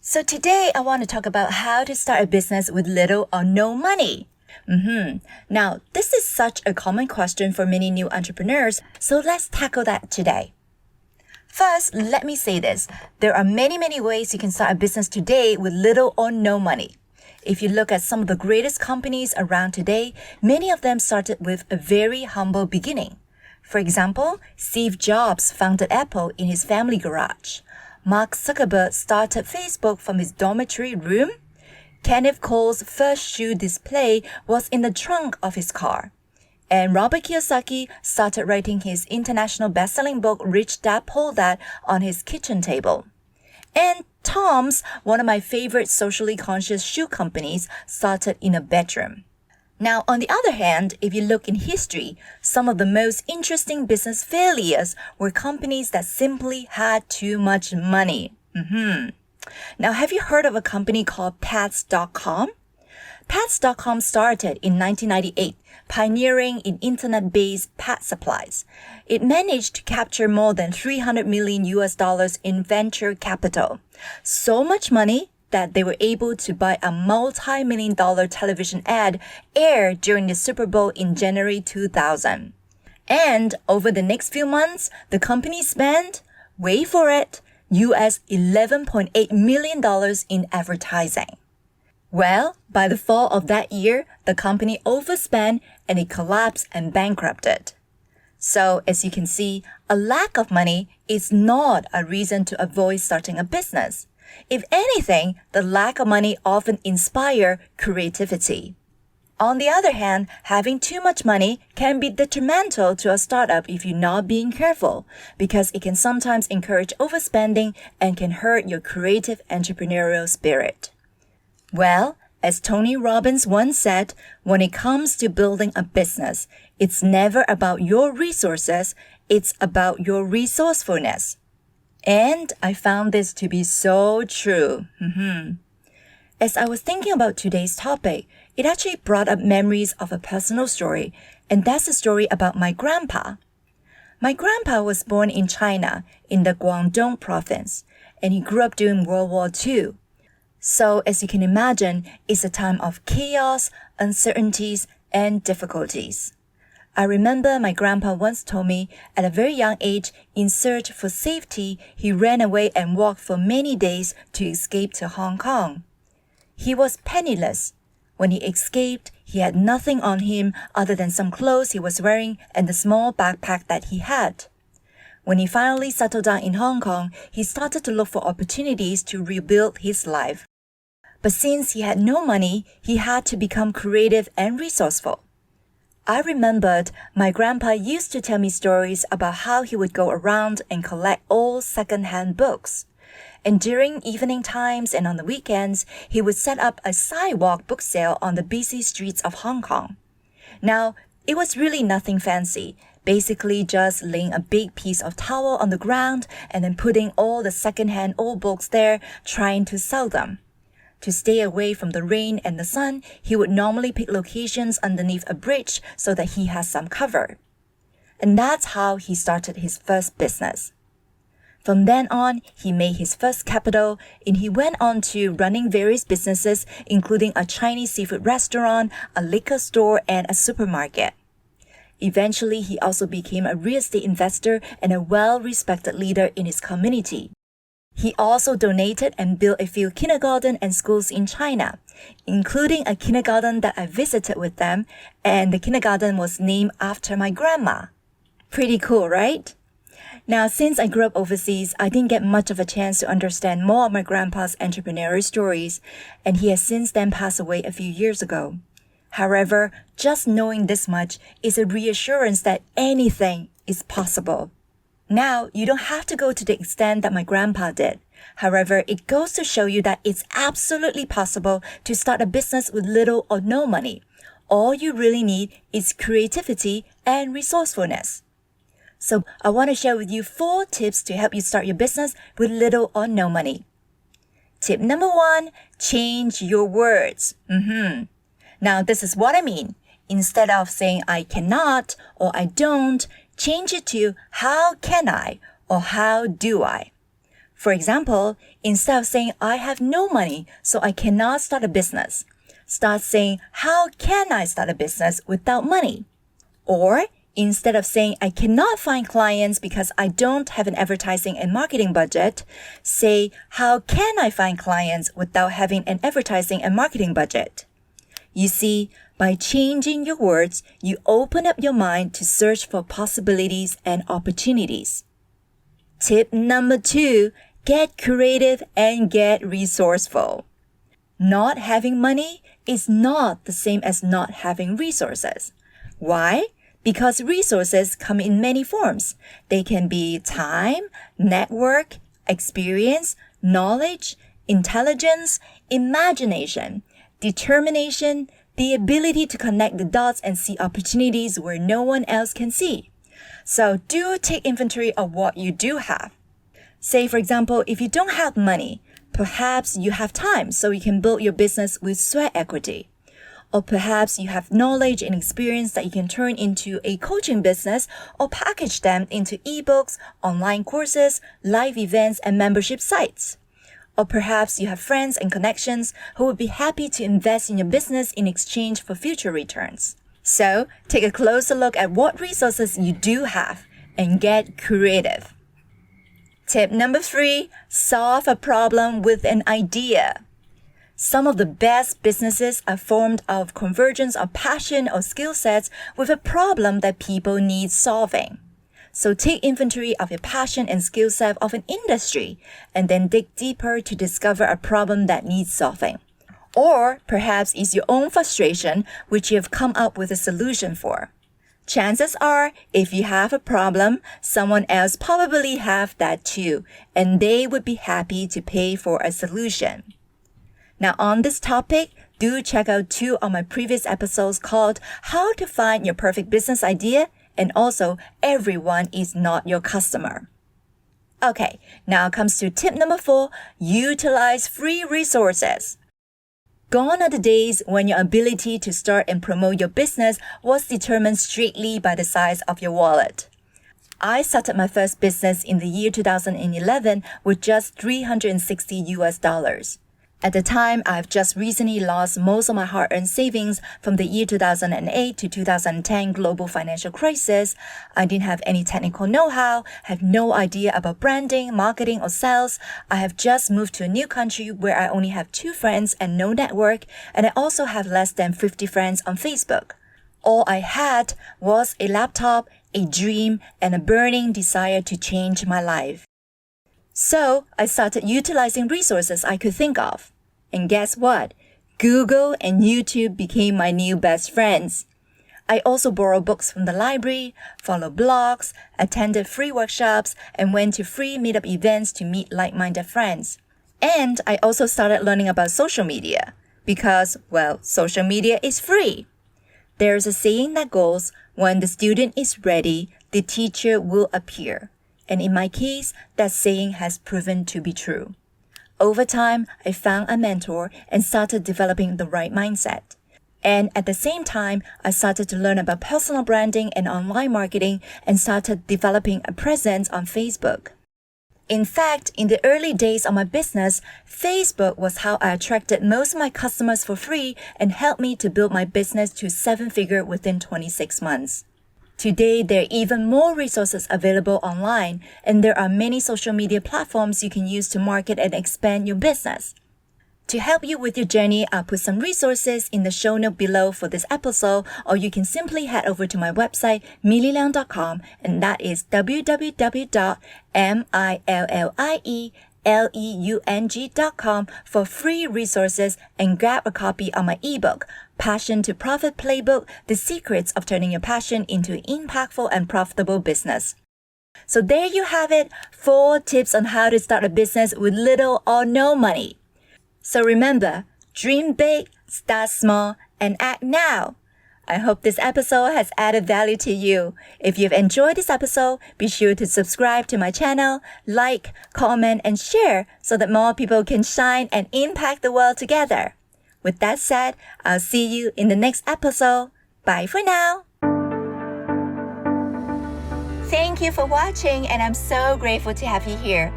So today I want to talk about how to start a business with little or no money. Now, this is such a common question for many new entrepreneurs, so let's tackle that today. First, let me say this. There are many ways you can start a business today with little or no money. If you look at some of the greatest companies around today, many of them started with a very humble beginning. For example, Steve Jobs founded Apple in his family garage. Mark Zuckerberg started Facebook from his dormitory room. Kenneth Cole's first shoe display was in the trunk of his car. And Robert Kiyosaki started writing his international best-selling book, Rich Dad Poor Dad, on his kitchen table. And Tom's, one of my favorite socially conscious shoe companies, started in a bedroom. Now, on the other hand, if you look in history, some of the most interesting business failures were companies that simply had too much money. Now, have you heard of a company called Pets.com? Pets.com started in 1998, pioneering in internet-based pet supplies. It managed to capture more than $300 million in venture capital. So much money that they were able to buy a multi-million-dollar television ad aired during the Super Bowl in January 2000. And over the next few months, the company spent, wait for it, US $11.8 million in advertising. Well, by the fall of that year, the company overspent and it collapsed and bankrupted. So, as you can see, a lack of money is not a reason to avoid starting a business. If anything, the lack of money often inspires creativity. On the other hand, having too much money can be detrimental to a startup if you're not being careful, because it can sometimes encourage overspending and can hurt your creative entrepreneurial spirit. Well, as Tony Robbins once said, when it comes to building a business, it's never about your resources, it's about your resourcefulness. And I found this to be so true. As I was thinking about today's topic, it actually brought up memories of a personal story, and that's a story about my grandpa. My grandpa was born in China, in the Guangdong province, and he grew up during World War II. So, as you can imagine, it's a time of chaos, uncertainties, and difficulties. I remember my grandpa once told me at a very young age, in search for safety, he ran away and walked for many days to escape to Hong Kong. He was penniless. When he escaped, he had nothing on him other than some clothes he was wearing and the small backpack that he had. When he finally settled down in Hong Kong, he started to look for opportunities to rebuild his life. But since he had no money, he had to become creative and resourceful. I remembered my grandpa used to tell me stories about how he would go around and collect old second-hand books. And during evening times and on the weekends, he would set up a sidewalk book sale on the busy streets of Hong Kong. Now, it was really nothing fancy, basically just laying a big piece of towel on the ground and then putting all the second-hand old books there, trying to sell them. To stay away from the rain and the sun, he would normally pick locations underneath a bridge so that he has some cover. And that's how he started his first business. From then on, he made his first capital, and he went on to running various businesses, including a Chinese seafood restaurant, a liquor store, and a supermarket. Eventually, he also became a real estate investor and a well-respected leader in his community. He also donated and built a few kindergarten and schools in China, including a kindergarten that I visited with them, and the kindergarten was named after my grandma. Pretty cool, right? Now, since I grew up overseas, I didn't get much of a chance to understand more of my grandpa's entrepreneurial stories, and he has since then passed away a few years ago. However, just knowing this much is a reassurance that anything is possible. Now, you don't have to go to the extent that my grandpa did. However, it goes to show you that it's absolutely possible to start a business with little or no money. All you really need is creativity and resourcefulness. So, I want to share with you 4 tips to help you start your business with little or no money. Tip number 1, change your words. Now, this is what I mean. Instead of saying I cannot or I don't, change it to how can I or how do I. For example, instead of saying, I have no money, so I cannot start a business, start saying, how can I start a business without money? Or instead of saying, I cannot find clients because I don't have an advertising and marketing budget, say, how can I find clients without having an advertising and marketing budget? You see, by changing your words, you open up your mind to search for possibilities and opportunities. Tip number 2, get creative and get resourceful. Not having money is not the same as not having resources. Why? Because resources come in many forms. They can be time, network, experience, knowledge, intelligence, imagination, determination, the ability to connect the dots and see opportunities where no one else can see. So do take inventory of what you do have. Say, for example, if you don't have money, perhaps you have time so you can build your business with sweat equity. Or perhaps you have knowledge and experience that you can turn into a coaching business or package them into ebooks, online courses, live events, and membership sites. Or perhaps you have friends and connections who would be happy to invest in your business in exchange for future returns. So take a closer look at what resources you do have and get creative. Tip number 3, solve a problem with an idea. Some of the best businesses are formed out of convergence of passion or skill sets with a problem that people need solving. So take inventory of your passion and skill set of an industry and then dig deeper to discover a problem that needs solving. Or perhaps it's your own frustration which you have come up with a solution for. Chances are, if you have a problem, someone else probably have that too, and they would be happy to pay for a solution. Now on this topic, do check out 2 of my previous episodes called How to Find Your Perfect Business Idea and also Everyone is Not Your Customer. Okay, now comes to tip number 4, utilize free resources. Gone are the days when your ability to start and promote your business was determined strictly by the size of your wallet. I started my first business in the year 2011 with just $360. At the time, I've just recently lost most of my hard-earned savings from the year 2008 to 2010 global financial crisis. I didn't have any technical know-how, have no idea about branding, marketing, or sales. I have just moved to a new country where I only have 2 friends and no network, and I also have less than 50 friends on Facebook. All I had was a laptop, a dream, and a burning desire to change my life. So I started utilizing resources I could think of. And guess what? Google and YouTube became my new best friends. I also borrowed books from the library, followed blogs, attended free workshops, and went to free meetup events to meet like-minded friends. And I also started learning about social media because, well, social media is free. There's a saying that goes, when the student is ready, the teacher will appear. And in my case, that saying has proven to be true. Over time, I found a mentor and started developing the right mindset. And at the same time, I started to learn about personal branding and online marketing and started developing a presence on Facebook. In fact, in the early days of my business, Facebook was how I attracted most of my customers for free and helped me to build my business to 7-figure within 26 months. Today, there are even more resources available online, and there are many social media platforms you can use to market and expand your business. To help you with your journey, I'll put some resources in the show note below for this episode, or you can simply head over to my website, millieleung.com, and that is www.millieLeung.com for free resources and grab a copy of my ebook, Passion to Profit Playbook, The Secrets of Turning Your Passion into an Impactful and Profitable Business. So there you have it, 4 tips on how to start a business with little or no money. So remember, dream big, start small, and act now. I hope this episode has added value to you. If you've enjoyed this episode, be sure to subscribe to my channel, like, comment, and share so that more people can shine and impact the world together. With that said, I'll see you in the next episode. Bye for now. Thank you for watching, and I'm so grateful to have you here.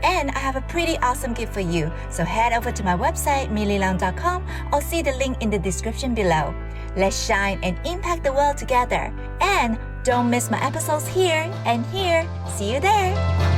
And I have a pretty awesome gift for you. So head over to my website, millieleung.com, or see the link in the description below. Let's shine and impact the world together. And don't miss my episodes here and here. See you there.